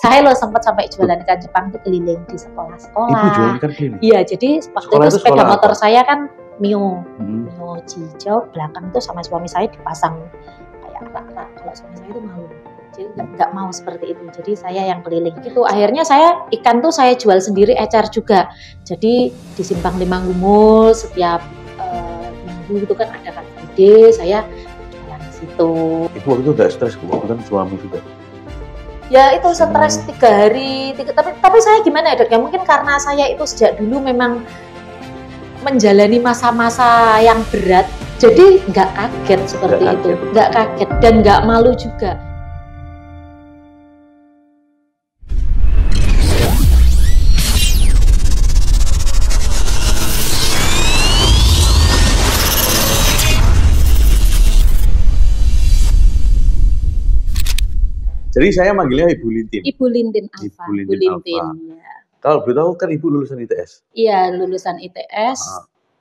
Saya loh sempat sampai jualan ikan Jepang itu keliling di sekolah-sekolah. Ibu jualan ikan keliling? Iya, jadi waktu Sekolah itu itu sepeda sekolah motor apa? saya kan Mio, Hmm. Mio hijau, belakang itu sama suami saya dipasang kayak rak-rak. Kalau suami saya itu malu, jadi nggak mau seperti itu. Jadi saya yang keliling gitu. Akhirnya saya ikan tuh saya jual sendiri, ecar juga. Jadi di Simpang Lima Gumul setiap minggu itu kan ada Car Free Day, saya jualan di situ. Ibu waktu itu nggak stres, waktu kan suami juga. Ya itu stres 3 hari, tapi saya gimana ya Dok ya, mungkin karena saya itu sejak dulu memang menjalani masa-masa yang berat, jadi nggak kaget seperti itu, nggak kaget dan nggak malu juga. Jadi saya manggilnya Ibu Lintin. Ibu Lintin Alfa. Ibu Lintin Alfa. Ya. Kalau boleh tahu kan Ibu lulusan ITS? Iya, lulusan ITS.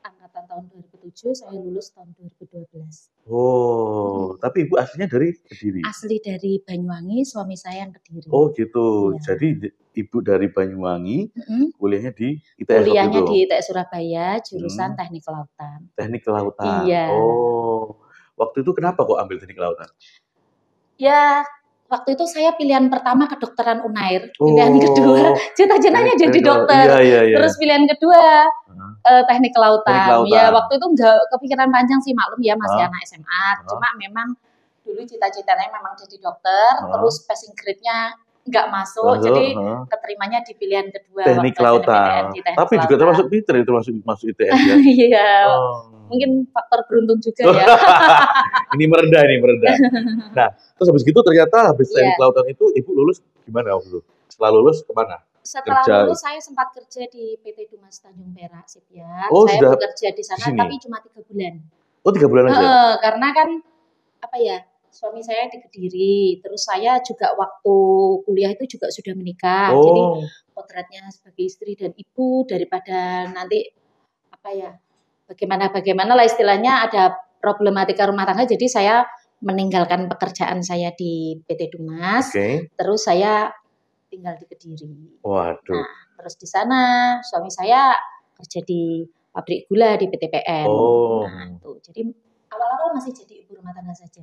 Angkatan tahun 2007, saya lulus tahun 2012. Oh, tapi Ibu aslinya dari Kediri? Asli dari Banyuwangi, suami saya yang Kediri. Oh gitu, ya. Jadi Ibu dari Banyuwangi, kuliahnya di ITS? Kuliahnya di ITS Surabaya, jurusan Teknik Kelautan. Teknik Kelautan? Iya. Oh, waktu itu kenapa kok ambil Teknik Kelautan? Ya, waktu itu saya pilihan pertama kedokteran Unair, pilihan kedua cita-citanya jadi dokter, terus pilihan kedua teknik kelautan. Ya waktu itu nggak kepikiran panjang sih, maklum ya masih anak SMA, cuma memang dulu cita-citanya memang jadi dokter, terus passing grade-nya nggak masuk, jadi keterimanya di pilihan kedua. Teknik kelautan. Tapi juga termasuk pinter itu masuk ITS ya? Iya. Mungkin faktor beruntung juga ya. Ini merendah. Nah, terus habis gitu ternyata habis teknik kelautan itu Ibu lulus gimana waktu itu? Setelah lulus kemana? Setelah lulus saya sempat kerja di PT Dumas Tanjung Perak Shipyard. Saya bekerja di sana tapi cuma 3 bulan. Oh 3 bulan aja? Karena kan apa ya, suami saya di Kediri, terus saya juga waktu kuliah itu juga sudah menikah. Jadi potretnya sebagai istri dan ibu daripada nanti apa ya, bagaimana lah istilahnya, ada problematika rumah tangga, jadi saya meninggalkan pekerjaan saya di PT Dumas, terus saya tinggal di Kediri. Waduh. Nah, terus di sana suami saya kerja di pabrik gula di PT PN. Nah, tuh. Jadi awal-awal masih jadi ibu rumah tangga saja.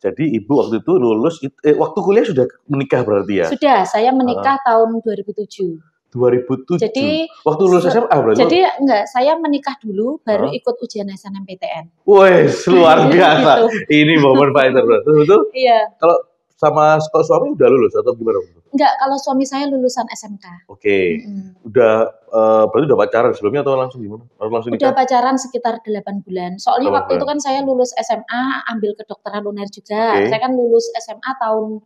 Jadi Ibu waktu itu lulus, waktu kuliah sudah menikah berarti ya? Sudah, saya menikah tahun 2007. 2007. Jadi waktu lulus SMA berarti? Jadi enggak, saya menikah dulu baru ikut ujian SNMPTN. Wih, luar biasa. Gitu. Ini momen fighter. Betul? Iya. Kalau sama suami udah lulus atau gimana? Enggak, kalau suami saya lulusan SMK. Udah berarti udah pacaran sebelumnya atau langsung gimana? Langsung nikah? Udah pacaran sekitar 8 bulan. Soalnya waktu itu kan saya lulus SMA, ambil kedokteran Unair juga. Saya kan lulus SMA tahun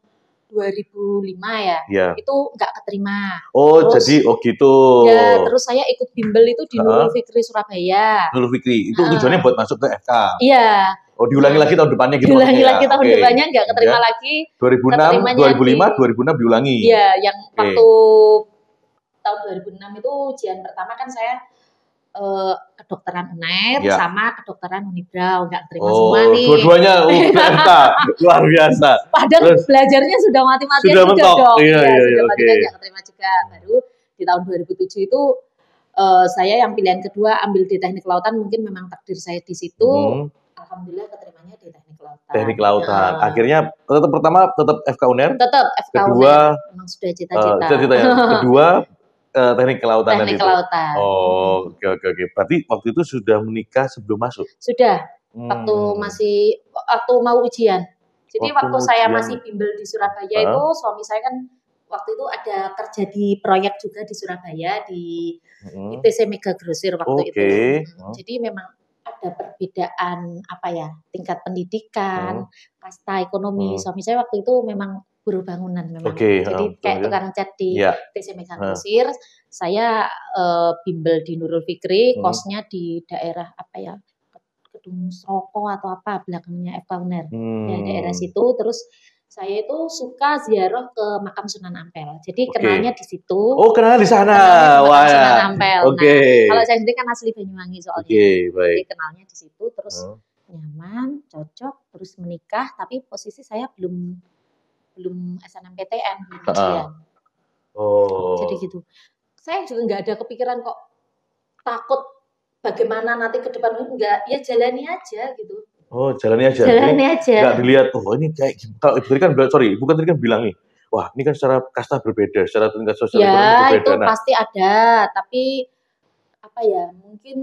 2005 ya, itu nggak keterima. Terus, jadi gitu. Ya, terus saya ikut bimbel itu di Nurul Fikri Surabaya. Nurul Fikri, itu tujuannya buat masuk ke FK? Iya. Diulangi lagi tahun depannya gitu? Diulangi lagi tahun depannya, nggak keterima lagi. 2005, 2006 diulangi? Iya, yang waktu tahun 2006 itu ujian pertama kan saya kedokteran Unair sama kedokteran Unibrau, nggak terima semua nih. Dua-duanya luar biasa. Padahal belajarnya sudah mati-matian sudah dong. Iya, sudah mati-matian, nggak terima juga. Baru di tahun 2007 itu saya yang pilihan kedua ambil di Teknik Kelautan, mungkin memang takdir saya di situ. Alhamdulillah keterimanya di Teknik Kelautan. Teknik Kelautan. Akhirnya pertama tetap FK Unair. Tetap FK Unair. Memang sudah cita-cita. Kedua Teknik Kelautan. Teknik Kelautan. Oke. Berarti waktu itu sudah menikah sebelum masuk? Sudah. Waktu mau ujian. Jadi waktu saya masih bimbel di Surabaya itu, suami saya kan waktu itu ada kerja di proyek juga di Surabaya di ITC Mega Grosir waktu itu. Jadi memang ada perbedaan tingkat pendidikan, kasta ekonomi. Suami saya waktu itu memang buruh bangunan memang. Jadi kayak tukang cat di ITC Mega Grosir. Saya bimbel di Nurul Fikri, kosnya di daerah Kedung Sroko atau belakangnya FK Unair. Dari daerah situ, terus saya itu suka ziarah ke makam Sunan Ampel. Jadi kenalnya di situ. Oh, kenalnya di sana. Wah. Sunan Ampel. Nah, kalau saya sendiri kan asli Banyuwangi soalnya. Jadi kenalnya di situ, terus nyaman, cocok, terus menikah. Tapi posisi saya belum belum SNMPTN, belum ujian. Jadi gitu. Saya juga nggak ada kepikiran kok takut bagaimana nanti ke depan, enggak, ya jalani aja gitu. Oh, jalani aja. Jalani aja. Nggak dilihat, oh ini kayak kalau ibu tadi kan, sorry, ibu kan tadi kan bilang nih, wah ini kan secara kasta berbeda, secara tingkat sosial ekonomi berbeda. Ya, itu pasti ada, tapi apa ya, mungkin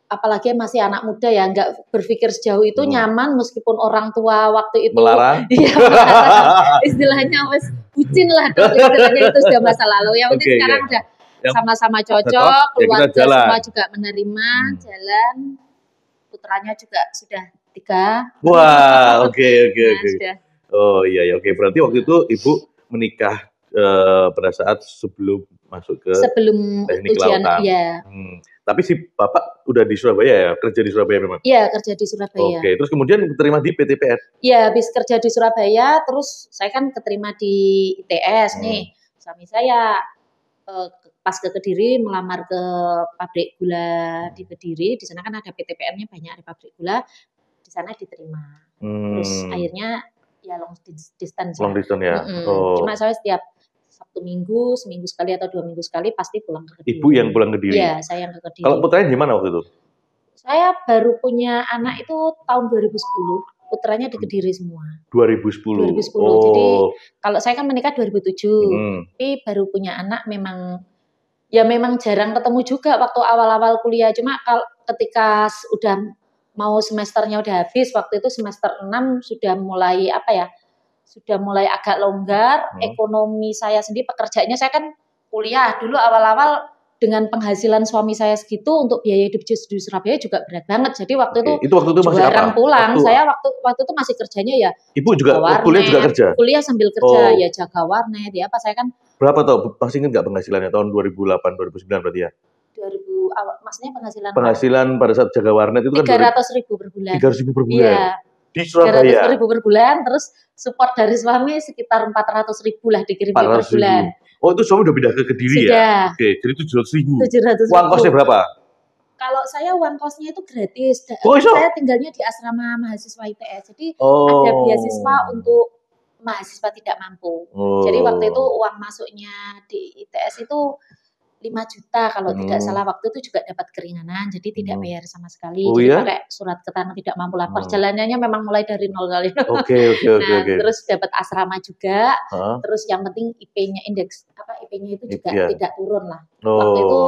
apalagi masih anak muda ya, nggak berpikir sejauh itu, nyaman meskipun orang tua waktu itu melarang. Iya, melarang. Istilahnya wes bucin lah, istilahnya itu sudah masa lalu. Yang penting sekarang udah sama-sama cocok, keluarga semua juga menerima, jalan. Putranya juga sudah 3. Wah, oke. Oh iya, oke. Berarti waktu itu ibu menikah pada saat sebelum masuk ke teknik ujian, kelautan. Iya. Tapi si bapak udah di Surabaya ya, kerja di Surabaya memang? Iya, kerja di Surabaya. Oke, terus kemudian diterima di PTPS? Iya, habis kerja di Surabaya, terus saya kan keterima di ITS nih. Suami saya pas ke Kediri melamar ke pabrik gula di Kediri. Di sana kan ada PTPN-nya banyak, ada pabrik gula. Di sana diterima. Terus akhirnya ya long distance. Long distance ya. Cuma saya setiap Sabtu Minggu, seminggu sekali atau 2 minggu sekali pasti pulang ke Kediri. Ibu yang pulang ke Kediri? Iya, saya yang ke Kediri. Kalau putranya gimana waktu itu? Saya baru punya anak itu tahun 2010. Putranya di Kediri semua. 2010. 2010. Jadi kalau saya kan menikah 2007. Tapi baru punya anak memang jarang ketemu juga waktu awal-awal kuliah. Cuma kalau ketika udah mau semesternya udah habis, waktu itu semester 6 sudah mulai sudah mulai agak longgar. Ekonomi saya sendiri, pekerjaannya saya kan kuliah dulu awal-awal dengan penghasilan suami saya segitu untuk biaya hidup di Surabaya juga berat banget. Jadi waktu itu masih jarang pulang. Saya waktu itu masih kerjanya ya. Ibu juga kuliah juga kerja? Kuliah sambil kerja ya, jaga warnet ya apa. Saya kan berapa tau? Masih ingat nggak penghasilannya tahun 2008 2009 berarti ya? 2000 maksudnya penghasilan pada saat jaga warnet itu kan 300.000 per bulan. 300.000 per bulan. Iya. Di Surabaya. 300.000 per bulan, terus support dari suami sekitar 400.000 lah dikirim per bulan. Oh, itu suami udah pindah ke Kediri ya? Oke, jadi 700.000. Uang kosnya berapa? Kalau saya uang kosnya itu gratis. Saya tinggalnya di asrama mahasiswa ITS. Jadi ada beasiswa untuk mahasiswa tidak mampu. Jadi waktu itu uang masuknya di ITS itu 5 juta kalau tidak salah, waktu itu juga dapat keringanan, jadi tidak bayar sama sekali. Jadi pakai surat keterangan tidak mampu lah. Perjalanannya memang mulai dari nol kali. Oke. Terus dapat asrama juga. Terus yang penting IP-nya IP-nya itu juga tidak turun lah. Waktu itu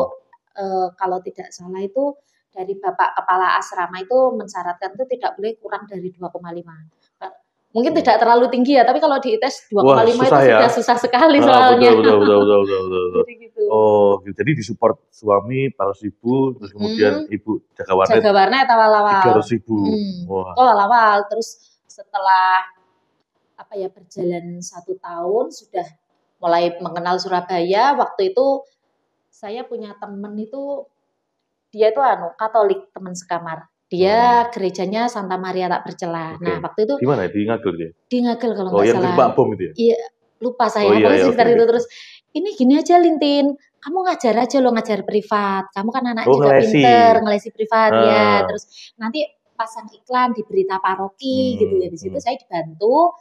kalau tidak salah itu dari Bapak Kepala Asrama itu mensyaratkan itu tidak boleh kurang dari 2,5. Mungkin tidak terlalu tinggi ya, tapi kalau di ITS 2,5 itu sudah susah sekali soalnya. Betul. Jadi gitu. Jadi disupport suami 400.000, terus kemudian ibu jaga warnet awal-awal 300.000. Awal-awal, terus setelah berjalan 1 tahun sudah mulai mengenal Surabaya. Waktu itu saya punya temen itu, dia itu Katolik, teman sekamar. Dia gerejanya Santa Maria Tak Bercela. Nah, waktu itu di mana? Di Ngagel dia? Di Ngagel kalau nggak salah. Yang terjebak bom itu ya? Iya, lupa saya. Sekitar itu. Terus, ini gini aja Lintin, kamu ngajar aja lo, ngajar privat. Kamu kan anak juga pinter, ngelesi privat ya. Terus nanti pasang iklan di berita paroki gitu ya. Di situ saya dibantu,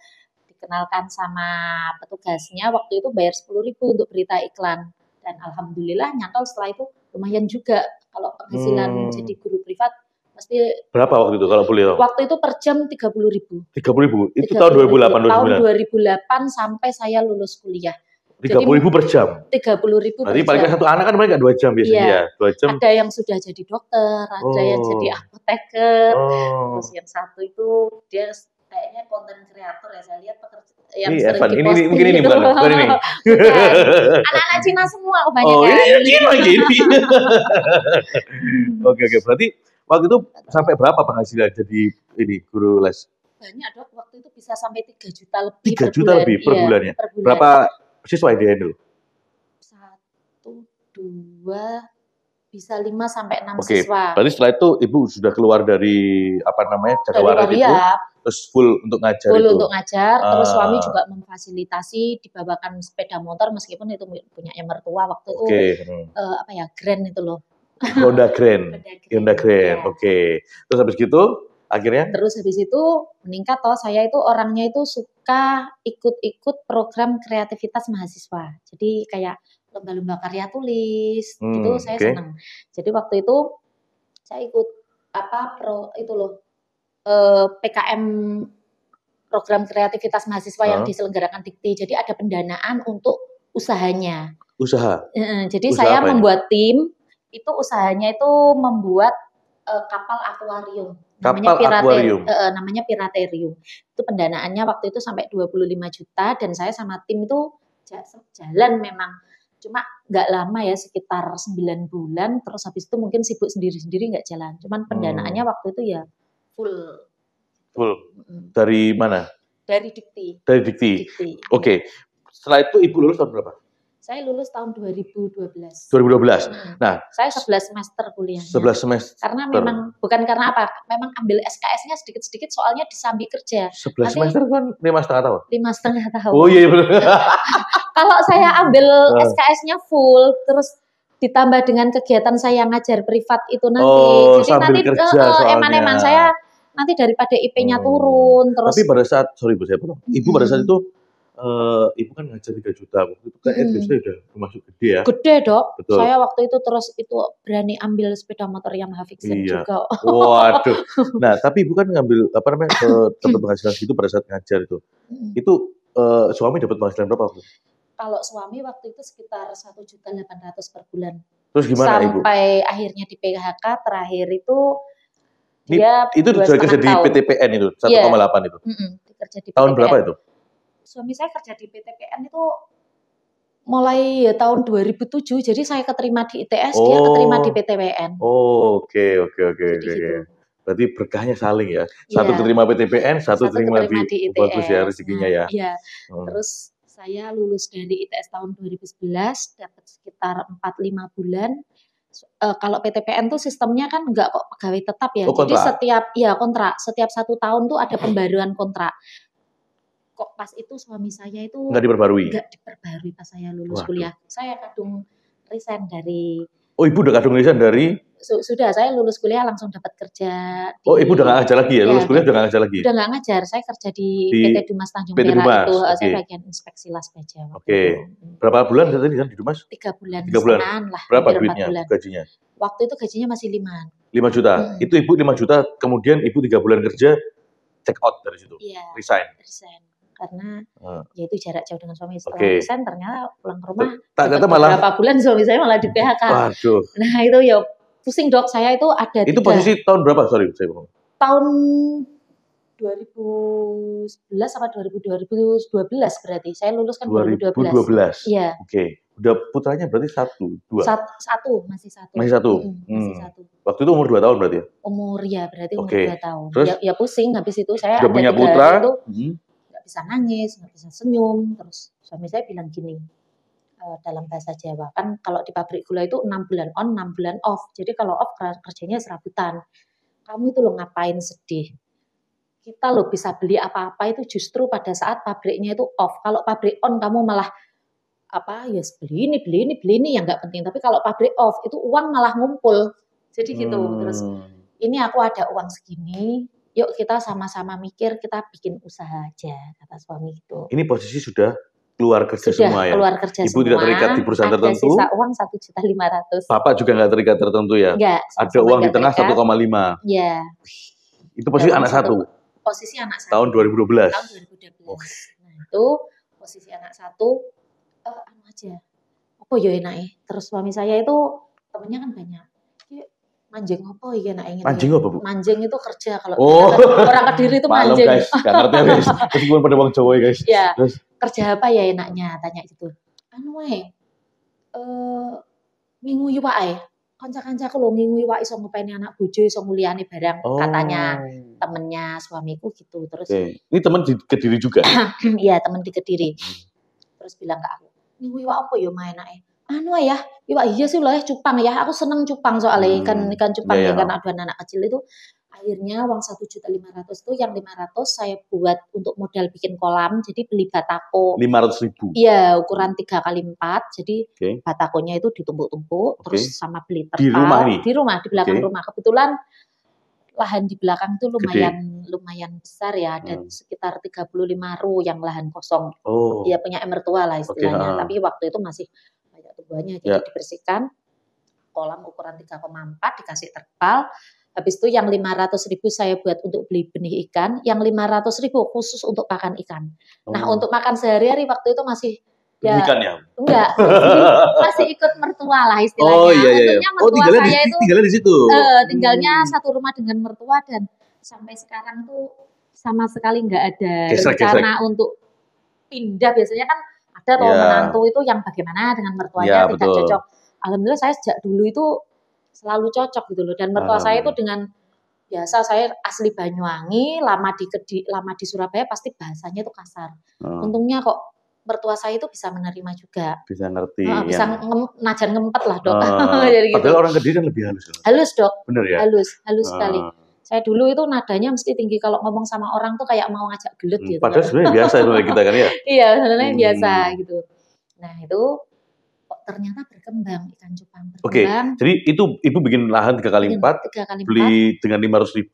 dikenalkan sama petugasnya. Waktu itu bayar 10.000 untuk berita iklan. Dan alhamdulillah nyantol setelah itu lumayan juga. Kalau penghasilan jadi guru privat, pasti berapa waktu itu kalau boleh tahu? Waktu itu per jam 30.000. 30.000? Itu tahun 2008 Tahun 2008 sampai saya lulus kuliah. 30.000 per jam? 30.000 per jam. Berarti paling satu anak kan mereka 2 jam biasanya ya? 2 jam. Ada yang sudah jadi dokter, ada yang jadi apoteker. Terus yang satu itu dia kayaknya konten kreator ya, saya lihat yang sering diposting. Mungkin ini bukan ini. Anak-anak Cina semua kebanyakan. Ini Cina gini. Oke, berarti waktu itu sampai berapa penghasilan jadi ini guru les? Banyak Dok, waktu itu bisa sampai 3 juta lebih 3 juta lebih per bulannya? Per bulan. Berapa siswa yang di-handle? 1, 2, bisa 5 sampai 6 siswa. Berarti setelah itu Ibu sudah keluar dari jaga warnet itu, terus full untuk ngajar itu? Full untuk ngajar, terus suami juga memfasilitasi dibawakan sepeda motor meskipun itu punyanya mertua waktu itu. Grand itu loh. Honda Grand. Oke. Terus habis gitu Akhirnya? Terus habis itu meningkat toh, saya itu orangnya itu suka ikut-ikut program kreativitas mahasiswa. Jadi kayak lomba-lomba karya tulis, itu saya senang. Jadi waktu itu saya ikut PKM program kreativitas mahasiswa yang diselenggarakan Dikti. Jadi ada pendanaan untuk usahanya. Usaha? Jadi saya membuat tim, itu usahanya itu membuat kapal akuarium. Namanya Piraterium. Itu pendanaannya waktu itu sampai 25 juta dan saya sama tim itu jalan memang. Cuma nggak lama ya, sekitar 9 bulan, terus habis itu mungkin sibuk sendiri-sendiri nggak jalan. Cuman pendanaannya waktu itu ya full. Dari mana? Dari Dikti. Dari Dikti. Oke. Setelah itu Ibu lulus tahun berapa? Saya lulus tahun 2012. 2012. Nah, saya 11 semester kuliahnya. 11 semester. Karena memang bukan karena apa, memang ambil SKS-nya sedikit-sedikit soalnya disambi kerja. 11 semester kan 5,5 tahun. 5,5 tahun. Oh iya benar. Kalau saya ambil SKS-nya full, terus ditambah dengan kegiatan saya ngajar privat itu nanti. Jadi nanti eman-eman saya nanti daripada IP-nya turun terus. Tapi pada saat, sorry Bu saya potong. Ibu pada saat itu Ibu kan ngajar 3 juta, waktu itu kan sudah termasuk gede ya. Gede dok. Betul. Saya waktu itu terus berani ambil sepeda motor Yamaha Vixen juga. Waduh. Nah tapi Ibu kan ngambil dapat penghasilan gitu pada saat ngajar itu. Itu suami dapat penghasilan berapa waktu? Kalau suami waktu itu sekitar 1.800.000 per bulan. Terus gimana Ibu? Sampai akhirnya di PHK terakhir itu itu sudah kerja di PTPN itu 1,8 itu. Kerja di tahun berapa itu? Suami saya kerja di PTPN itu mulai tahun 2007. Jadi saya keterima di ITS, dia keterima di PTPN. Oke. Berarti berkahnya saling ya. Satu keterima PTPN, satu terima di ITS. Bagus ya rezekinya ya. Iya. Terus saya lulus dari ITS tahun 2011, dapat sekitar 4-5 bulan. Kalau PTPN tuh sistemnya kan enggak kok pegawai tetap ya. Jadi kontrak. Setiap 1 tahun tuh ada pembaruan kontrak. Kok pas itu suami saya itu enggak diperbarui pas saya lulus kuliah. Saya kadung resign dari. Oh, Ibu udah kadung resign dari? Sudah, saya lulus kuliah langsung dapat kerja. Ibu udah nggak ngajar lagi ya? Lulus kuliah udah nggak ngajar lagi? Udah nggak ngajar, saya kerja di PT Dumas Tanjung Perak itu. Saya bagian inspeksi las baja. Berapa bulan tadi di Dumas? 3 bulan. 3 bulan. Berapa duitnya, gajinya? Waktu itu gajinya masih 5 juta. Itu Ibu 5 juta, kemudian Ibu 3 bulan kerja, check out dari situ. Resign. Karena ya itu jarak jauh dengan suami. Setelah resign ternyata pulang ke rumah beberapa bulan suami saya malah di PHK. Nah itu ya pusing dok, saya itu ada itu posisi tahun berapa? Sorry saya ngomong. Tahun 2011 sama 2012 berarti. Saya lulus kan 2012. Iya. Oke. Udah putranya berarti 1, 2? Masih satu. Masih satu. Waktu itu umur 2 tahun berarti ya? Berarti umur 2 tahun. Terus? Ya pusing habis itu saya udah punya putra. Bisa nangis, nggak bisa senyum. Terus suami saya bilang gini, dalam bahasa Jawa kan kalau di pabrik gula itu 6 bulan on, 6 bulan off. Jadi kalau off kerjanya serabutan. Kamu itu lo ngapain sedih? Kita lo bisa beli apa-apa itu justru pada saat pabriknya itu off. Kalau pabrik on kamu malah beli ini yang nggak penting. Tapi kalau pabrik off itu uang malah ngumpul. Jadi gitu. Terus ini aku ada uang segini. Yuk kita sama-sama mikir, kita bikin usaha aja, kata suami gitu. Ini posisi sudah keluar kerja semua ya? Keluar kerja Ibu tidak terikat di perusahaan tertentu? Ada sisa uang 1.500.000. Bapak juga nggak terikat tertentu ya? Enggak. Ada uang di tengah 1,5? Iya. Itu posisi anak satu? Posisi anak satu. Tahun 2012? Tahun 2012. Nah itu posisi anak satu, aja. Apa ya enaknya? Terus suami saya itu temennya kan banyak. Manjing apa ya nak ingin? Manjing apa Bu? Manjing itu kerja kalau orang Kediri itu manjing. Maklum guys, gak ngerti guys. Meskipun pada bang Jawa guys. Ya. Kerja apa ya enaknya? Tanya gitu. Ngingui wae. Kanca-kancaku lho ngingui wae iso ngopeni anak bojo iso mulyani barang, katanya temennya suamiku gitu. Terus ini teman di Kediri juga? Iya, teman di Kediri. Terus bilang ke aku, ngingui wae apa ya main enake? Iya sih loh cupang ya. Aku seneng cupang soalnya ikan cupang ya kan aduan anak kecil itu. Akhirnya uang 1.500.000 itu yang 500 saya buat untuk modal bikin kolam. Jadi beli batako. 500.000. Iya, ukuran 3x4. Jadi batakonya itu ditumpuk-tumpuk terus sama beli terpal. Di rumah ini? Di rumah, di belakang rumah. Kebetulan lahan di belakang itu lumayan besar ya, ada sekitar 35 ru yang lahan kosong. Ya punya mertua lah istilahnya. Tapi waktu itu masih banyak tumbuhannya, jadi dibersihkan. Kolam ukuran 3,4 dikasih terpal. Habis itu yang 500.000 saya buat untuk beli benih ikan, yang 500.000 khusus untuk pakan ikan. Nah, untuk makan sehari-hari waktu itu masih ikan ya? Enggak, masih ikut mertua lah istilahnya. Untungnya mertua saya itu tinggalnya di situ. Tinggalnya satu rumah dengan mertua dan sampai sekarang tuh sama sekali nggak ada rencana untuk pindah. Biasanya kan ada tuh menantu itu yang bagaimana dengan mertuanya tidak cocok. Alhamdulillah saya sejak dulu itu selalu cocok gitu loh. Dan mertua saya itu dengan biasa, saya asli Banyuwangi, lama di Surabaya pasti bahasanya itu kasar. Untungnya kok mertua saya itu bisa menerima juga. Bisa ngerti. Bisa najan ngempet lah dok. Jadi padahal gitu. Orang Kediri kan lebih halus. Halus dok. Bener ya? Halus sekali. Saya dulu itu nadanya mesti tinggi, kalau ngomong sama orang tuh kayak mau ngajak gelut gitu. Padahal sebenarnya biasa itu kita kan ya? Iya, sebenarnya biasa gitu. Nah itu kok ternyata berkembang, ikan cupang berkembang. Jadi itu Ibu bikin lahan 3x4, beli dengan 500.000,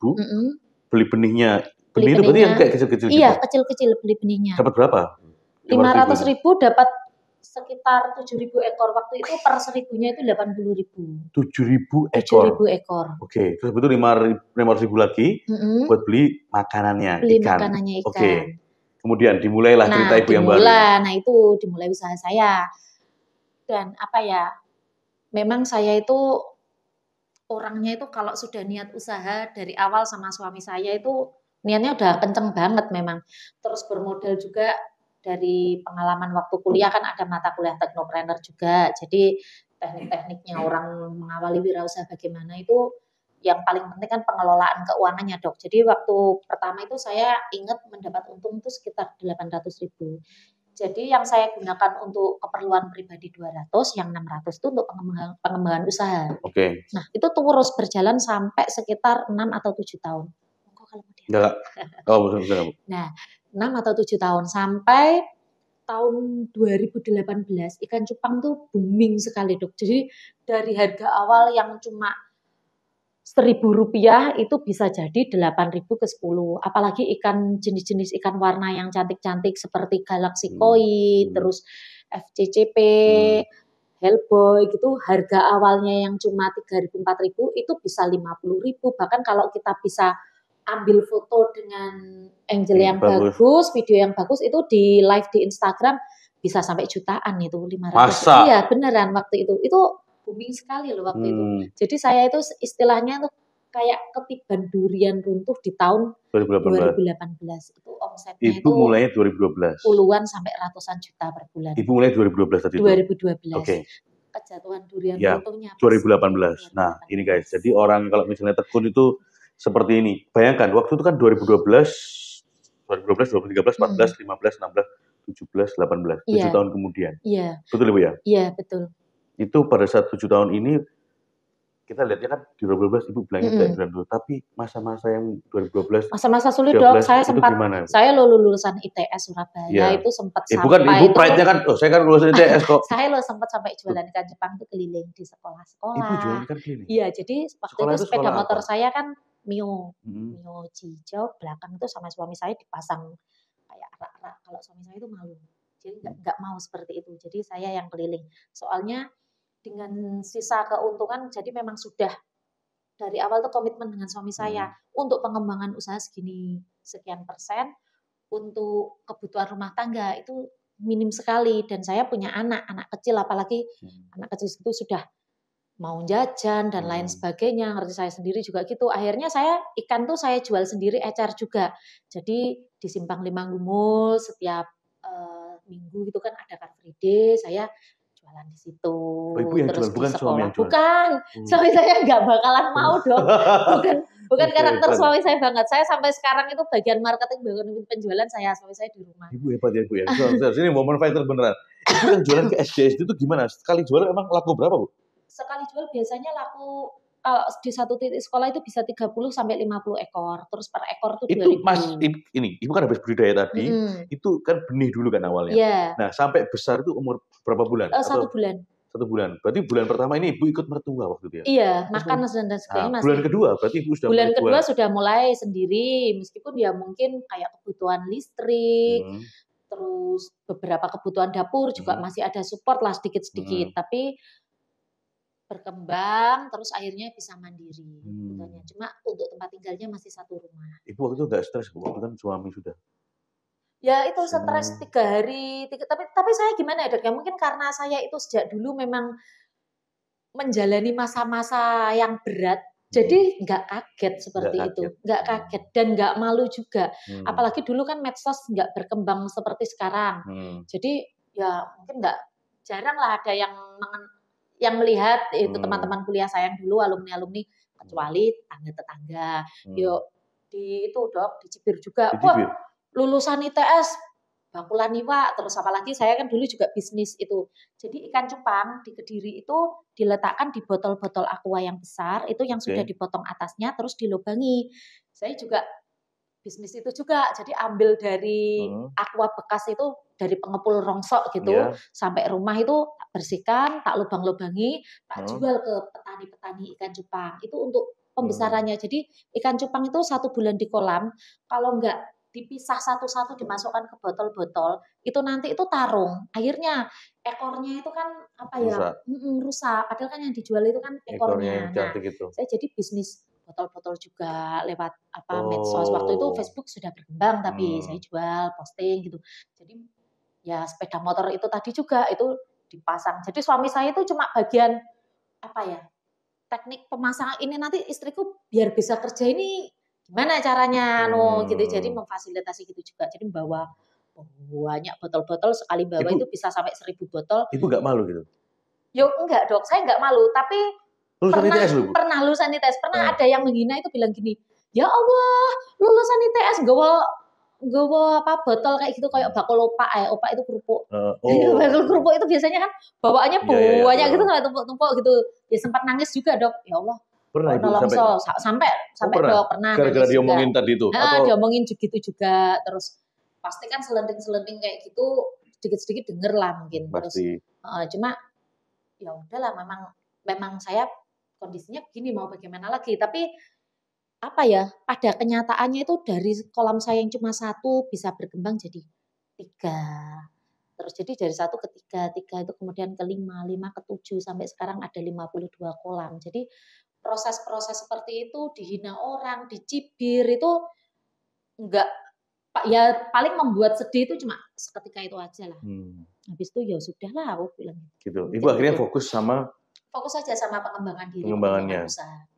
beli benihnya. Benih itu berarti yang kayak kecil-kecil gitu? Iya, kecil-kecil beli benihnya. Dapat berapa? 500.000 dapat sekitar 7.000 ekor. Waktu itu per 1.000-nya itu 80.000. 7.000 ekor? 7.000 ekor. Oke, terus betul 500.000 lagi buat beli makanannya ikan. Oke. Kemudian dimulailah cerita Ibu yang baru. Nah itu dimulai usaha saya. Dan apa ya, memang saya itu orangnya itu kalau sudah niat usaha dari awal sama suami saya itu niatnya udah kenceng banget memang. Terus bermodal juga dari pengalaman waktu kuliah, kan ada mata kuliah teknopreneur juga. Jadi teknik-tekniknya orang mengawali wirausaha bagaimana itu yang paling penting kan pengelolaan keuangannya dok. Jadi waktu pertama itu saya ingat mendapat untung itu sekitar 800.000. Jadi yang saya gunakan untuk keperluan pribadi 200, yang 600 itu untuk pengembangan usaha. Oke. Nah itu terus berjalan sampai sekitar 6 atau 7 tahun. Enggak. Betul. Nah 6 atau 7 tahun sampai tahun 2018 ikan cupang tuh booming sekali dok. Jadi dari harga awal yang cuma Rp1.000 itu bisa jadi 8.000 ke 10. Apalagi ikan jenis-jenis ikan warna yang cantik-cantik seperti Galaxy Koi, terus FCCP, Hellboy gitu, harga awalnya yang cuma 3.000 4.000 itu bisa 50.000. Bahkan kalau kita bisa ambil foto dengan angle yang bagus, video yang bagus, itu di live di Instagram bisa sampai jutaan itu 500. Masa? Iya beneran waktu itu booming sekali loh waktu itu. Jadi saya itu istilahnya tuh kayak ketiban durian runtuh di tahun 2018. Itu omsetnya Ibu mulainya 2012. Puluhan sampai ratusan juta per bulan. Ibu mulai 2012 tadi itu? 2012. Oke. Kejatuhan durian runtuhnya 2018. Nah ini guys, jadi orang kalau misalnya tekun itu seperti ini. Bayangkan waktu itu kan 2012, 2013, 14, 15, 16, 17, 18. 7 tahun kemudian. Iya. Betul Ibu ya? Iya betul. Itu pada saat 7 tahun ini kita lihatnya kan di 2012 Ibu bilangnya kayak dulu, tapi masa-masa yang 2012 masa-masa sulit dok. Saya sempat gimana? Saya lulusan ITS Surabaya itu sempat sampai bukan Ibu pride-nya kan, saya kan lulusan ITS kok. Saya sempat sampai jualan ikan cupang itu keliling di sekolah-sekolah. Ibu jualan ikan keliling? Iya, jadi waktu itu sepeda motor saya kan Mio hijau, belakang itu sama suami saya dipasang kayak rak-rak. Kalau suami saya itu malu, jadi nggak mau seperti itu. Jadi saya yang keliling. Soalnya dengan sisa keuntungan, jadi memang sudah dari awal tuh komitmen dengan suami saya untuk pengembangan usaha sekian persen, untuk kebutuhan rumah tangga itu minim sekali. Dan saya punya anak kecil, apalagi anak kecil itu sudah mau jajan dan lain sebagainya, ngerti saya sendiri juga gitu. Akhirnya saya ikan tuh saya jual sendiri, ecar juga. Jadi di Simpang 5 Gumul setiap minggu itu kan ada Car Free Day, saya jualan di situ. Ibu yang terus jual, bukan suami yang jual? Bukan, suami saya nggak bakalan mau dong. Bukan karakter suami saya banget. Saya sampai sekarang itu bagian marketing, bagian penjualan suami saya di rumah. Ibu hebat ya Bu ya. Sini momen fighter beneran. Ibu yang jualan ke SD itu gimana? Sekali jual emang laku berapa Bu? Sekali jual biasanya laku kalau di satu titik sekolah itu bisa 30 sampai 50 ekor. Terus per ekor itu 2.000. Mas, Ibu kan habis budidaya tadi, itu kan benih dulu kan awalnya. Yeah. Nah, sampai besar itu umur berapa bulan? 1 bulan. 1 bulan. Berarti bulan pertama ini Ibu ikut mertua waktu itu ya? Iya, makan dan sebagainya masih. Bulan kedua berarti Ibu sudah bulan kedua sudah mulai sendiri, meskipun ya mungkin kayak kebutuhan listrik, terus beberapa kebutuhan dapur juga masih ada support lah sedikit-sedikit, tapi berkembang terus akhirnya bisa mandiri. Cuma untuk tempat tinggalnya masih satu rumah. Ibu waktu itu nggak stres waktu kan suami sudah? Ya itu stres 3 hari, tapi saya gimana ya Dok? Ya mungkin karena saya itu sejak dulu memang menjalani masa-masa yang berat, jadi nggak kaget seperti itu, nggak kaget dan nggak malu juga. Apalagi dulu kan medsos nggak berkembang seperti sekarang, jadi ya mungkin jarang lah ada yang melihat itu teman-teman kuliah saya yang dulu alumni, kecuali tetangga. Yuk di itu Dok, di Cibir juga. Wah, lulusan ITS bakulan iwak, terus apalagi saya kan dulu juga bisnis itu. Jadi ikan cupang di Kediri itu diletakkan di botol-botol aqua yang besar, itu yang sudah dipotong atasnya terus dilubangi. Saya juga bisnis itu juga, jadi ambil dari aqua bekas itu dari pengepul rongsok gitu, sampai rumah itu tak bersihkan, tak lubang-lubangi, tak jual ke petani-petani ikan cupang. Itu untuk pembesarannya. Jadi ikan cupang itu 1 bulan di kolam, kalau enggak dipisah satu-satu dimasukkan ke botol-botol, itu nanti itu tarung. Akhirnya ekornya itu kan rusak. Padahal kan yang dijual itu kan ekornya. Nah, saya jadi bisnis botol-botol juga lewat medsos. Waktu itu Facebook sudah berkembang, tapi saya jual, posting gitu. Jadi ya sepeda motor itu tadi juga itu dipasang. Jadi suami saya itu cuma bagian teknik pemasangan ini, nanti istriku biar bisa kerja ini gimana caranya gitu. Jadi memfasilitasi gitu juga. Jadi membawa banyak botol-botol, sekali bawa itu bisa sampai 1000 botol. Ibu nggak malu gitu? Yo enggak Dok, saya nggak malu, tapi pernah lulusan ITS, pernah ada yang menghina itu bilang gini, ya Allah lulusan ITS nggawa botol kayak gitu kayak bakul opak itu kerupuk. Bakul kerupuk itu biasanya kan bawaannya banyak gitu sampai tumpuk-tumpuk gitu. Ya sempat nangis juga Dok, ya Allah. Pernah Ibu sampai Dok pernah. Gara-gara diomongin tadi itu? Diomongin gitu juga, terus pasti kan selenting-selenting kayak gitu sedikit-sedikit denger lah mungkin. Pasti. Terus cuma ya udahlah, memang saya kondisinya begini, mau bagaimana lagi. Tapi pada kenyataannya itu dari kolam saya yang cuma 1 bisa berkembang jadi 3. Terus jadi dari 1 ke 3 itu kemudian ke 5 ke 7 sampai sekarang ada 52 kolam. Jadi proses-proses seperti itu dihina orang, dicibir itu enggak, ya paling membuat sedih itu cuma seketika itu aja lah. Habis itu ya sudahlah aku bilang. Gitu. Ibu akhirnya fokus saja sama pengembangan diri. Pengembangannya.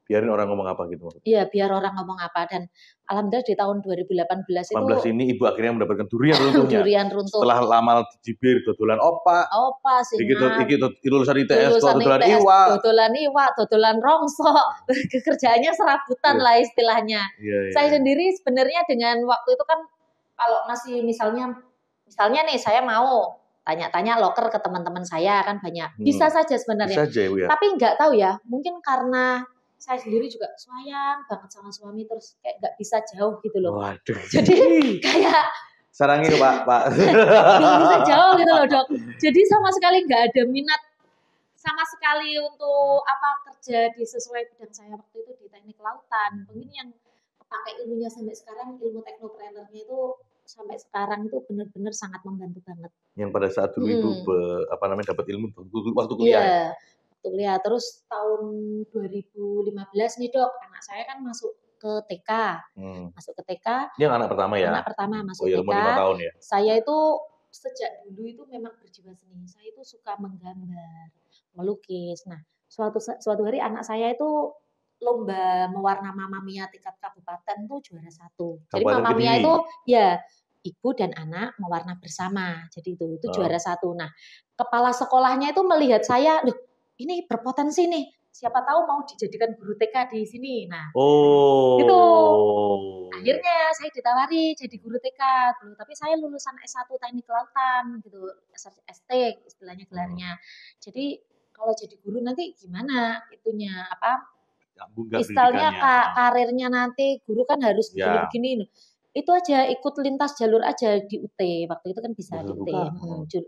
Biarin orang ngomong apa gitu. Iya, biar orang ngomong apa. Dan alhamdulillah di tahun 2018 itu 18 ini Ibu akhirnya mendapatkan durian runtuhnya. Durian runtuh. Setelah lama dicibir, dodolan opak. sih. Iki lulusan ITS, dodolan iwak. Dodolan rongsok. Kerjaannya serabutan lah istilahnya. Saya sendiri sebenarnya dengan waktu itu kan kalau masih misalnya nih saya mau tanya-tanya loker ke teman-teman saya kan banyak. Bisa saja sebenarnya. Bisa aja, ya. Tapi nggak tahu ya, mungkin karena saya sendiri juga sayang banget sama suami, terus kayak nggak bisa jauh gitu loh. Waduh. Jadi kayak sarangin Pak. Nggak bisa jauh gitu loh Dok. Jadi sama sekali nggak ada minat sama sekali untuk kerja di sesuai bidang saya waktu itu di teknik kelautan. Mungkin yang pakai ilmunya sampai sekarang, ilmu teknoprenernya itu sampai sekarang itu benar-benar sangat membantu banget. Yang pada saat dulu Ibu dapat ilmu waktu kuliah. Iya, waktu kuliah. Terus tahun 2015 nih Dok, anak saya kan masuk ke TK. Yang anak pertama ya? Anak pertama masuk TK. 5 tahun ya? Saya itu sejak dulu itu memang berjiwa seni. Saya itu suka menggambar, melukis. Nah, suatu hari anak saya itu lomba mewarna Mamma Mia tingkat kabupaten tuh juara 1. Jadi Mamma Mia itu ya ibu dan anak mewarna bersama. Jadi itu juara 1. Nah, kepala sekolahnya itu melihat saya, loh ini berpotensi nih. Siapa tahu mau dijadikan guru TK di sini. Nah, itu akhirnya saya ditawari jadi guru TK dulu. Tapi saya lulusan S1 Teknik Kelautan gitu, ST istilahnya gelarnya. Jadi kalau jadi guru nanti gimana itunya istilahnya karirnya nanti guru kan harus begini-begini. itu aja ikut lintas jalur aja di UT. Waktu itu kan bisa di UT.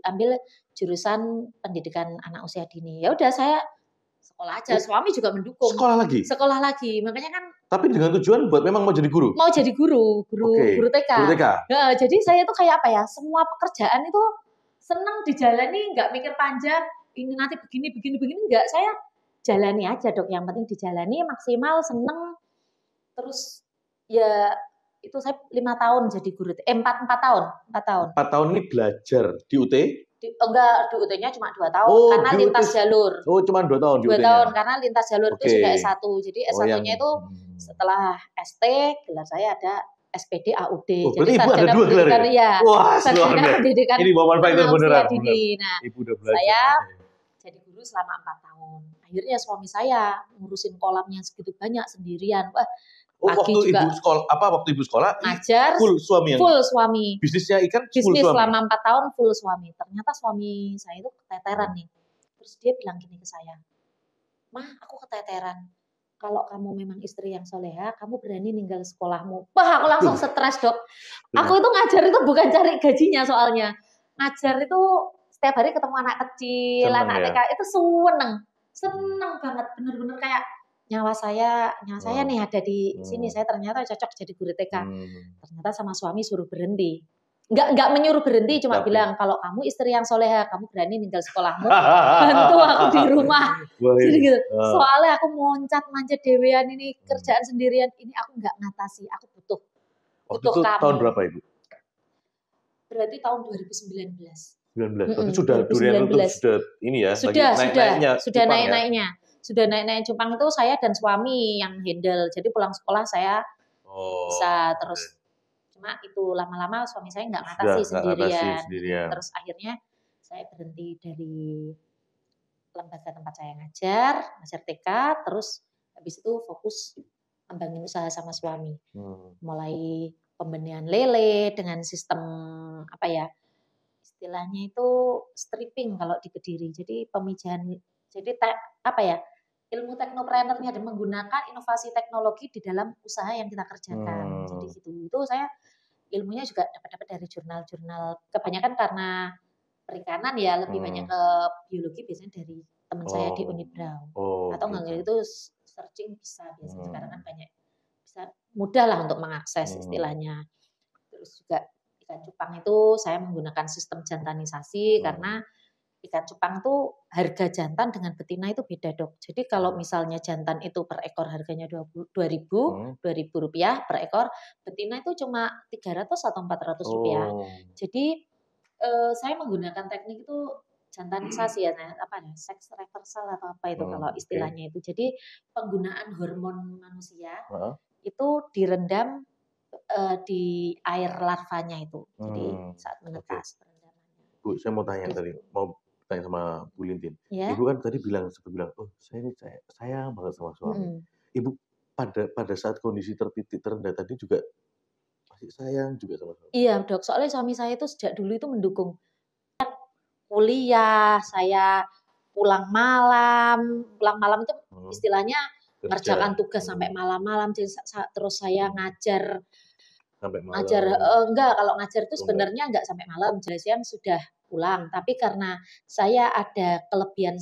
Ambil jurusan pendidikan anak usia dini. Ya udah saya sekolah aja. Suami juga mendukung. Sekolah lagi. Makanya kan. Tapi dengan tujuan buat memang mau jadi guru. Mau jadi guru TK. Guru TK. Nah, jadi saya tuh kayak apa ya? Semua pekerjaan itu senang dijalani, nggak mikir panjang. Ini nanti begini enggak. Saya jalani aja Dok. Yang penting dijalani maksimal, seneng. Terus ya itu saya 5 tahun jadi guru. 4 tahun. 4 tahun ini belajar di UT? Enggak, di UT-nya cuma 2 tahun karena lintas jalur. Oh, cuma 2 tahun di UT-nya. 2 tahun karena lintas jalur itu sudah S1. Jadi S1-nya itu setelah ST, gelar saya ada SPD AUD. Jadi Ibu ada 2 gelar ya? Ya. Wah, sarjana pendidikan. Ini momen faktor beneran. Nah, Ibu udah belajar. Saya jadi guru selama 4 tahun. Akhirnya suami saya ngurusin kolamnya segitu banyak sendirian. Wah, waktu juga, ibu sekolah ngajar full suami. Full suami. Bisnisnya ikan full suami. Selama 4 tahun full suami. Ternyata suami saya itu keteteran nih. Terus dia bilang gini ke saya, "Mah, aku keteteran. Kalau kamu memang istri yang soleha, kamu berani ninggal sekolahmu." Wah, aku langsung stres Dok. Aku itu ngajar itu bukan cari gajinya soalnya. Ngajar itu setiap hari ketemu anak kecil, anak TK itu seneng banget, bener-bener kayak nyawa saya nih ada di sini. Saya ternyata cocok jadi guru TK. Ternyata sama suami suruh berhenti. Enggak menyuruh berhenti, cuma bilang kalau kamu istri yang soleha, kamu berani ninggal sekolahmu, bantu aku di rumah. Jadi gitu. Soalnya aku manjat dewean ini kerjaan sendirian ini aku enggak ngatasi, aku butuh kamu. Tahun berapa Ibu? Berarti tahun 2019. 19. Berarti sudah durian itu sudah ini ya, sudah naik-naiknya. Sudah naik-naik cupang itu saya dan suami yang handle. Jadi pulang sekolah saya bisa terus. Cuma itu lama-lama suami saya nggak ngatasi sendirian. Terus akhirnya saya berhenti dari lembaga tempat saya ngajar TK. Terus habis itu fokus ngembangin usaha sama suami. Mulai pembenihan lele dengan sistem apa ya? Istilahnya itu stripping kalau di Kediri. Jadi pemijahan. Jadi apa ya? Ilmu teknoprenernya dan menggunakan inovasi teknologi di dalam usaha yang kita kerjakan. Jadi gitu. Itu saya ilmunya juga dapat dari jurnal-jurnal. Kebanyakan karena perikanan ya, lebih banyak ke biologi biasanya dari teman saya di Unibrau. Atau nggak itu searching bisa biasanya sekarang kan banyak bisa mudah lah untuk mengakses istilahnya. Terus juga ikan cupang itu saya menggunakan sistem jantanisasi karena ikan cupang tuh harga jantan dengan betina itu beda Dok. Jadi kalau misalnya jantan itu per ekor harganya 2.000 rupiah per ekor, betina itu cuma 300 atau 400 rupiah. Jadi saya menggunakan teknik itu jantanisasi ya, sex reversal atau apa itu kalau istilahnya itu. Jadi penggunaan hormon manusia itu direndam di air larvanya itu. Jadi saat menetas perendamannya. Bu, saya mau tanya tadi, tanya sama Bu Lintin. Ibu kan tadi sempat bilang, oh saya sayang banget sama suami. Ibu pada saat kondisi tertitik terendah tadi juga masih sayang juga sama suami. Iya Dok, soalnya suami saya itu sejak dulu itu mendukung. Kuliah, saya pulang malam itu istilahnya ngerjakan tugas sampai malam-malam. Terus saya ngajar sampai malam. Enggak, kalau ngajar itu sebenarnya enggak sampai malam, jelas siang sudah pulang. Tapi karena saya ada kelebihan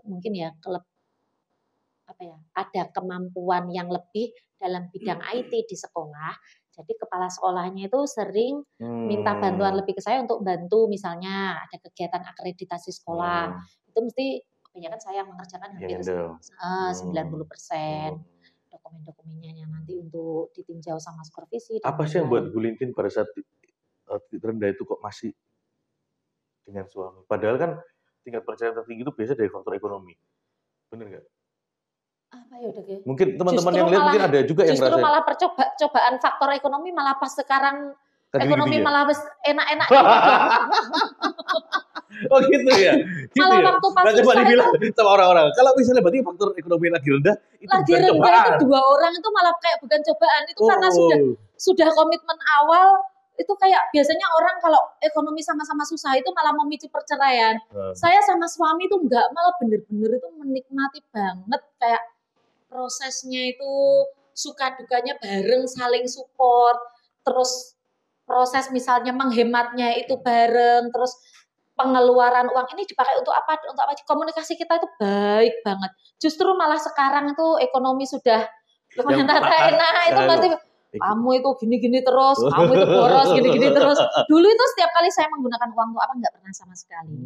mungkin ya ada kemampuan yang lebih dalam bidang IT di sekolah. Jadi kepala sekolahnya itu sering minta bantuan lebih ke saya untuk bantu misalnya ada kegiatan akreditasi sekolah. Itu mesti kebanyakan saya mengerjakan hampir 90%. Dokumen-dokumennya yang nanti untuk ditinjau sama supervisi. Apa sih yang buat Bu Lintin pada saat terendah itu kok masih dengan suami? Padahal kan tingkat perceraian tertinggi itu biasa dari faktor ekonomi. Benar nggak? Apa ya Dok ya? Mungkin teman-teman yang lihat mungkin ada juga yang justru malah percobaan faktor ekonomi malah pas sekarang ekonomi malah enak-enak. Oh gitu ya. Malah waktu pas coba dibilang sama orang-orang. Kalau misalnya berarti faktor ekonomi lagi rendah, itu dua orang itu malah kayak bukan cobaan itu karena sudah komitmen awal itu kayak biasanya orang kalau ekonomi sama-sama susah itu malah memicu perceraian. Saya sama suami itu enggak, malah bener-bener itu menikmati banget kayak prosesnya itu suka dukanya bareng saling support. terus proses misalnya menghematnya itu bareng, terus pengeluaran uang ini dipakai untuk apa? Untuk apa? Komunikasi kita itu baik banget. Justru malah sekarang itu ekonomi sudah lumayan enak itu pasti kamu itu gini-gini terus, kamu itu boros gini-gini terus. Dulu itu setiap kali saya menggunakan uang untuk apa nggak pernah sama sekali.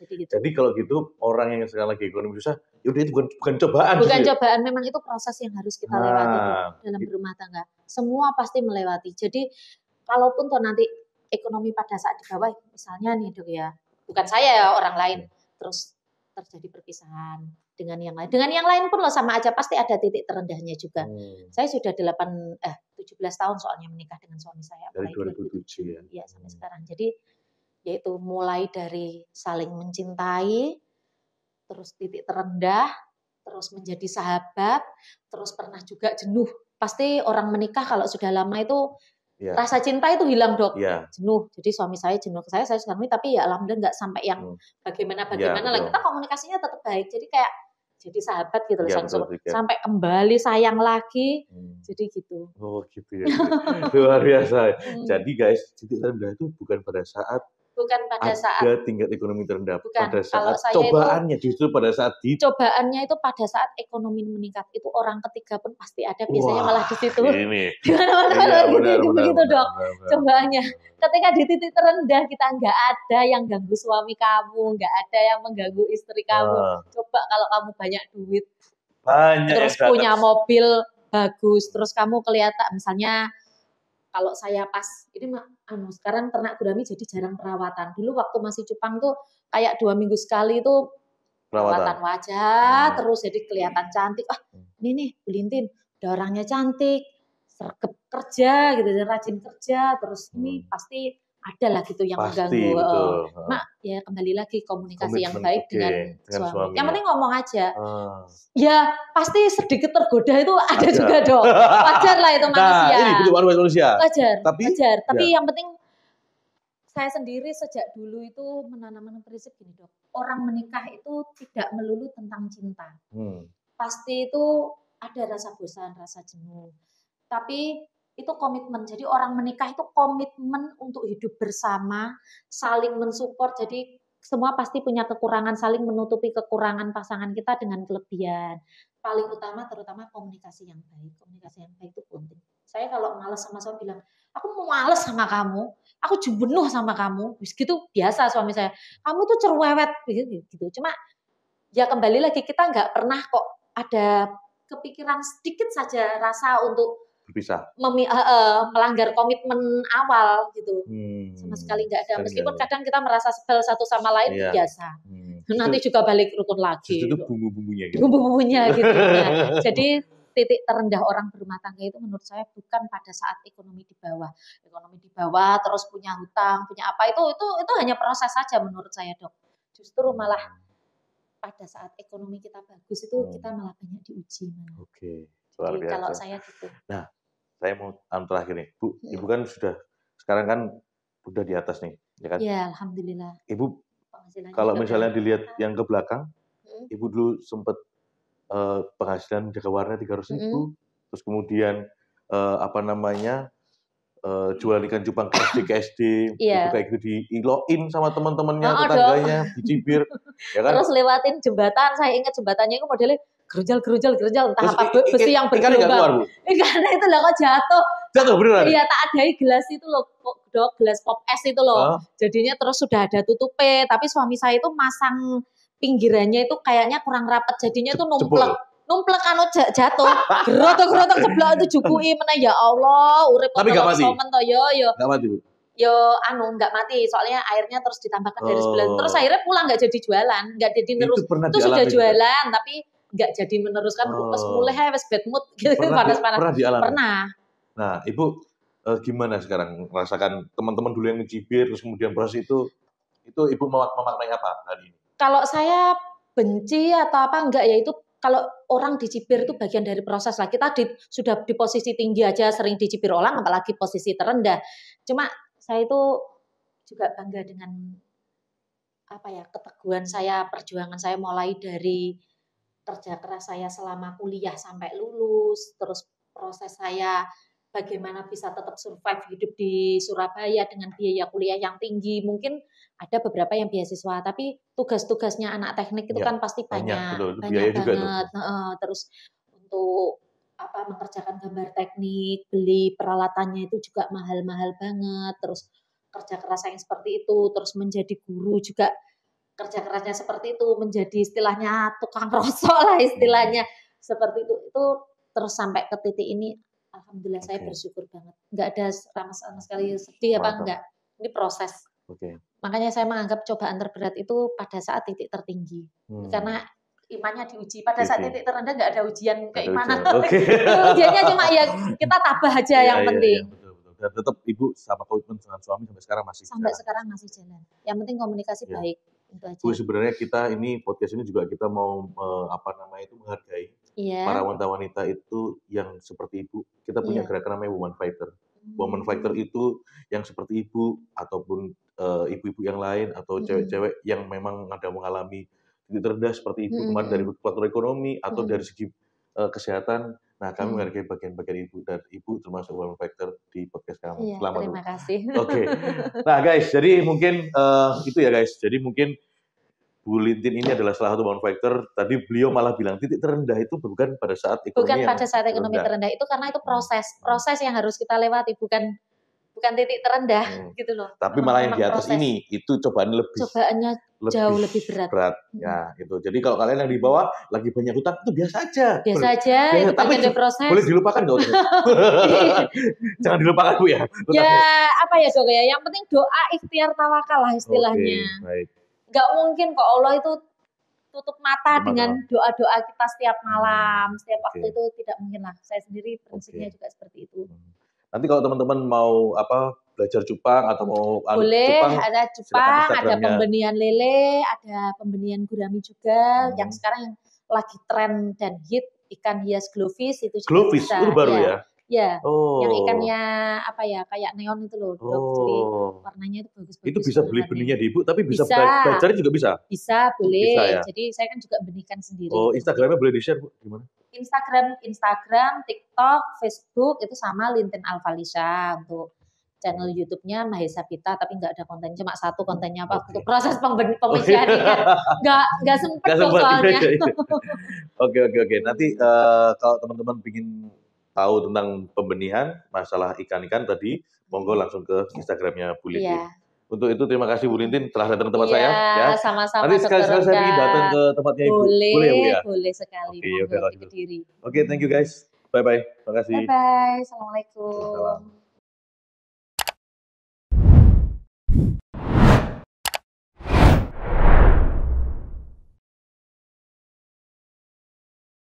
Jadi kalau gitu orang yang sekarang lagi ekonomi susah, yaudah itu bukan cobaan. Bukan cobaan, memang itu proses yang harus kita lewati dalam berumah tangga. Semua pasti melewati. Jadi kalaupun toh nanti ekonomi pada saat di bawah, misalnya nih Dok ya, bukan saya ya, orang lain, terus terjadi perpisahan dengan yang lain. Dengan yang lain pun loh sama aja, pasti ada titik terendahnya juga. Saya sudah 17 tahun soalnya menikah dengan suami saya. Dari 2007 ya? Iya, sampai sekarang. Jadi yaitu mulai dari saling mencintai, terus titik terendah, terus menjadi sahabat, terus pernah juga jenuh. Pasti orang menikah kalau sudah lama itu rasa cinta itu hilang Dok, jenuh. Jadi suami saya jenuh ke saya suami, tapi ya alhamdulillah nggak sampai yang bagaimana lah. Kita komunikasinya tetap baik, jadi kayak jadi sahabat gitu loh, sampai kembali sayang lagi, jadi gitu. Oh gitu ya, luar biasa. Jadi guys, titik terendah itu bukan pada saat ada tingkat ekonomi terendah, pada saat cobaannya, justru pada saat cobaannya itu pada saat ekonomi meningkat, itu orang ketiga pun pasti ada, biasanya malah di situ. Di mana-mana gitu Dok. Cobaannya ketika di titik terendah kita nggak ada yang ganggu suami kamu, nggak ada yang mengganggu istri kamu. Coba kalau kamu banyak duit, terus punya mobil bagus, terus kamu kelihatan misalnya. Kalau saya pas ini sekarang ternak gurami jadi jarang perawatan. Dulu waktu masih cupang tuh kayak 2 minggu sekali itu perawatan wajah, terus jadi kelihatan cantik. Ini nih Bu Lintin, udah orangnya cantik, sergap kerja gitu, rajin kerja, terus ini pasti ada lah gitu yang mengganggu. Mak, ya kembali lagi komunikasi yang baik dengan suami. Yang penting ngomong aja. Ya pasti sedikit tergoda itu ada juga Dok. Wajar lah itu manusia. Ini bentuk manusia. Wajar. Tapi yang penting saya sendiri sejak dulu itu menanamkan prinsip gini Dok. Orang menikah itu tidak melulu tentang cinta. Pasti itu ada rasa bosan, rasa jenuh. Tapi itu komitmen. Jadi orang menikah itu komitmen untuk hidup bersama, saling mensupport. Jadi semua pasti punya kekurangan, saling menutupi kekurangan pasangan kita dengan kelebihan. Paling utama terutama komunikasi yang baik. Komunikasi yang baik itu penting. Saya kalau malas sama suami bilang, aku mau malas sama kamu, aku jenuh sama kamu. Gitu biasa suami saya. Kamu tuh cerewet gitu. Cuma ya kembali lagi kita nggak pernah kok ada kepikiran sedikit saja rasa untuk berpisah, melanggar komitmen awal gitu, sama sekali nggak ada. Meskipun kadang kita merasa sebel satu sama lain biasa. Nanti juga balik rukun lagi. Itu bumbu-bumbunya gitu. Bumbu-bumbunya gitu. Nah, jadi titik terendah orang berumah tangga itu menurut saya bukan pada saat ekonomi di bawah. Ekonomi di bawah terus punya hutang, punya apa itu hanya proses saja menurut saya Dok. Justru malah pada saat ekonomi kita bagus itu kita malah banyak diuji. Oke. Jadi kalau saya gitu. Nah, saya mau terakhir nih, Bu. Ibu kan sekarang kan udah di atas nih, ya kan? Iya, alhamdulillah. Ibu, kalau misalnya dilihat yang ke belakang, Ibu dulu sempat penghasilan jaga warna 300.000, terus kemudian jual ikan cupang ke SD, itu kayak gitu di-in sama teman-temannya, tetangganya, dicibir, ya kan? Terus lewatin jembatan, saya ingat jembatannya itu modelnya gerujal, entah apa besi yang bergelombang. Ikannya itu lah kok jatuh. Jatuh beneran? Iya, tak adai gelas itu loh, Dok, gelas pop es itu loh. Jadinya terus sudah ada tutupnya, tapi suami saya itu masang pinggirannya itu kayaknya kurang rapat, jadinya itu numplek anu jatuh. Gerotok ceblok itu jupui meneh ya Allah, urip tapi enggak mati. Yo. Enggak mati, Bu. Yo enggak mati, soalnya airnya terus ditambahkan dari sebelah. Terus akhirnya pulang enggak jadi jualan, enggak jadi terus. Itu sudah jualan juga. Tapi enggak jadi meneruskan, pas mulai wes bad mood gitu, panas-panas. Pernah dialami? Pernah. Nah, Ibu gimana sekarang merasakan teman-teman dulu yang mencibir terus kemudian proses itu Ibu memaknai apa hari ini? Kalau saya benci atau apa enggak ya itu kalau orang dicibir itu bagian dari proses lah. Kita sudah di posisi tinggi aja sering dicibir orang, apalagi posisi terendah. Cuma saya itu juga bangga dengan keteguhan saya, perjuangan saya mulai dari kerja keras saya selama kuliah sampai lulus, terus proses saya bagaimana bisa tetap survive hidup di Surabaya dengan biaya kuliah yang tinggi. Mungkin ada beberapa yang beasiswa, tapi tugas-tugasnya anak teknik itu kan pasti banyak banget. Terus untuk mengerjakan gambar teknik, beli peralatannya itu juga mahal-mahal banget. Terus kerja keras yang seperti itu, terus menjadi guru juga kerja kerasnya seperti itu, menjadi istilahnya tukang rosok lah istilahnya seperti itu terus sampai ke titik ini. Alhamdulillah saya bersyukur banget. Nggak ada sama sekali sedih apa enggak. Ini proses. Makanya saya menganggap cobaan terberat itu pada saat titik tertinggi. Karena imannya diuji. Pada saat titik terendah nggak ada ujian keimanan. Ujiannya cuma ya kita tabah aja yang penting. Dan tetap Ibu sama komitmen dengan suami sampai sekarang masih jalan. Yang penting komunikasi baik. Bu, sebenarnya kita ini podcast ini juga kita mau menghargai para wanita-wanita itu yang seperti Ibu. Kita punya gerakan namanya Woman Fighter. Woman Fighter itu yang seperti Ibu ataupun ibu-ibu yang lain atau cewek-cewek yang memang ada mengalami titik terendah seperti Ibu kemarin dari faktor ekonomi atau dari segi kesehatan. Nah, kami menghargai bagian-bagian Ibu dan Ibu termasuk Woman Fighter di podcast kami. Selamat. Terima kasih. Nah guys, jadi mungkin itu ya guys. Jadi mungkin Bu Lintin ini adalah salah satu Woman Fighter. Tadi beliau malah bilang titik terendah itu bukan pada saat ekonomi terendah itu karena itu proses yang harus kita lewati, bukan titik terendah gitu loh. Tapi malah yang di atas ini itu cobaannya jauh lebih berat. Ya, itu. Jadi kalau kalian yang di bawah lagi banyak hutang itu biasa aja. Itu bagian dari proses. Boleh dilupakan enggak? Jangan dilupakan Bu ya. Ya, Dok ya. Yang penting doa, ikhtiar, tawakal lah istilahnya. Baik. Enggak mungkin kok Allah itu tutup mata dengan doa-doa kita setiap malam, setiap waktu itu tidak mungkin lah. Saya sendiri prinsipnya juga seperti itu. Nanti kalau teman-teman mau belajar cupang atau mau boleh ada cupang, ada pembenihan lele, ada pembenihan gurami juga. Yang sekarang yang lagi tren dan hit ikan hias glowfish itu juga glowfish itu baru ya? Ya, yang ikannya kayak neon itu loh. Jadi warnanya itu bagus-bagus. Itu bisa beli benihnya di Ibu, tapi bisa belajar juga bisa? Bisa, boleh. Bisa, ya? Jadi saya kan juga benihkan sendiri. Instagramnya boleh di-share Bu, gimana? Instagram, TikTok, Facebook itu sama Lintin Alfalisa. Untuk channel YouTube-nya Mahesa Pita, tapi nggak ada konten, cuma satu kontennya untuk proses pembersihan ikan. Nggak sempet dong soalnya. Oke. Nanti kalau teman-teman ingin tahu tentang pembenihan masalah ikan-ikan tadi, monggo langsung ke Instagramnya Bu Lintin. Untuk itu terima kasih Bu Lintin telah datang ke tempat saya. Ya, sama-sama. Nanti sekali-sekali saya ingin datang ke tempatnya Ibu. Boleh ya Bu ya? Boleh sekali. Oke, thank you guys. Bye-bye. Terima kasih. Bye-bye. Assalamualaikum. Salam.